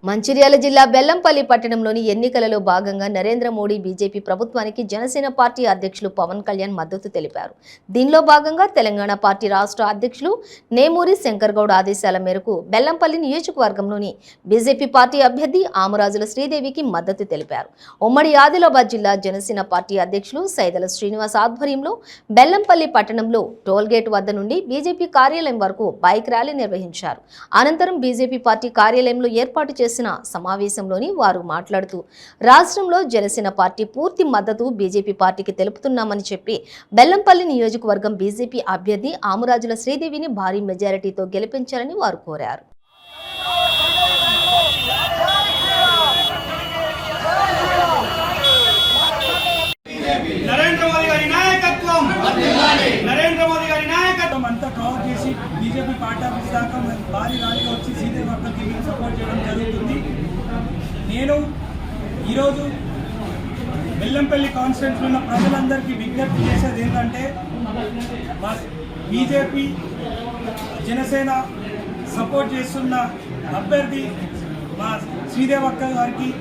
మంచిర్యాల జిల్లా బెల్లంపల్లి పట్టణంలోని ఎన్నికలలో భాగంగా నరేంద్ర మోడీ బీజేపీ ప్రభుత్వానికి జనసేన పార్టీ అధ్యక్షులు పవన్ కళ్యాణ్ మద్దతు తెలిపారు. దీనిలో భాగంగా తెలంగాణ పార్టీ రాష్ట్ర అధ్యక్షులు నేమూరి శంకర్ గౌడ్ ఆదేశాల మేరకు బెల్లంపల్లి నియోజకవర్గంలోని బీజేపీ పార్టీ అభ్యర్థి ఆమరాజుల శ్రీదేవికి మద్దతు తెలిపారు. ఉమ్మడి ఆదిలాబాద్ జిల్లా జనసేన పార్టీ అధ్యక్షులు సైదల శ్రీనివాస్ ఆధ్వర్యంలో బెల్లంపల్లి పట్టణంలో టోల్గేట్ వద్ద నుండి బీజేపీ కార్యాలయం వరకు బైక్ ర్యాలీ నిర్వహించారు. అనంతరం బీజేపీ పార్టీ కార్యాలయంలో ఏర్పాటు చేసిన సమావేశంలోని వారు మాట్లాడుతూ రాష్ట్రంలో జనసేన పార్టీ పూర్తి మద్దతు బీజేపీ పార్టీకి తెలుపుతున్నామని చెప్పి బెల్లంపల్లి నియోజకవర్గం బీజేపీ అభ్యర్థి ఆమరాజుల శ్రీదేవిని భారీ మెజారిటీతో గెలిపించాలని వారు కోరారు. అంతా కవర్ చేసి బీజేపీ పార్టీ ఆఫీస్ దాకా భారీ ర్యాలీగా వచ్చి శ్రీదేవి అక్కడికి మేము సపోర్ట్ చేయడం జరుగుతుంది. నేను ఈరోజు బెల్లంపల్లి కాన్స్టిట్యూన్సీలో ఉన్న ప్రజలందరికీ విజ్ఞప్తి చేసేది ఏంటంటే, మా బీజేపీ జనసేన సపోర్ట్ చేస్తున్న అభ్యర్థి మా శ్రీదేవి అక్క గారికి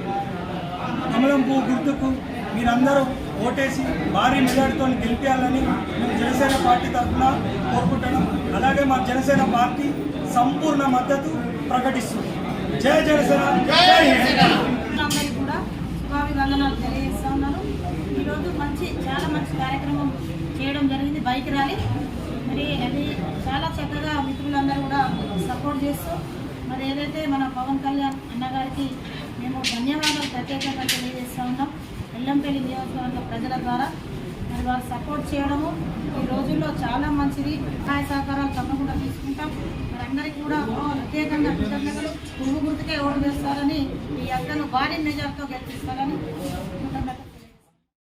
కమలం పువ్వు గుర్తుకు మీరందరూ ఓటేసి భారీ మెజార్టీతో గెలిపించాలని మేము జనసేన పార్టీ తరఫున కోరుకుంటున్నాం. అలాగే మా జనసేన పార్టీ సంపూర్ణ మద్దతు ప్రకటిస్తుంది. జై జనసేన, జై హింద్. అందరికీ కూడా శుభాభివందనాలు తెలియజేస్తా ఉన్నాను. ఈరోజు చాలా మంచి కార్యక్రమం చేయడం జరిగింది, బైక్ ర్యాలీ. మరి అది చాలా చక్కగా మిత్రులందరూ కూడా సపోర్ట్ చేస్తూ మరి ఏదైతే మన పవన్ కళ్యాణ్ అన్నగారికి మేము ధన్యవాదాలు ప్రత్యేకంగా తెలియజేస్తూ ఉన్నాం. బెల్లంపల్లి నియోజకవర్గ ప్రజల ద్వారా మరి వారు సపోర్ట్ చేయడము ఈ రోజుల్లో చాలా మంచిది. సహాయ సహకారాలు తప్పకుండా తీసుకుంటాం. మరి అందరికీ కూడా ప్రత్యేకంగా కృతజ్ఞతలు. పువ్వు గుర్తుకే ఓటు వేస్తారని ఈ అక్కను భారీ మెజార్టీతో గెలిపిస్తారని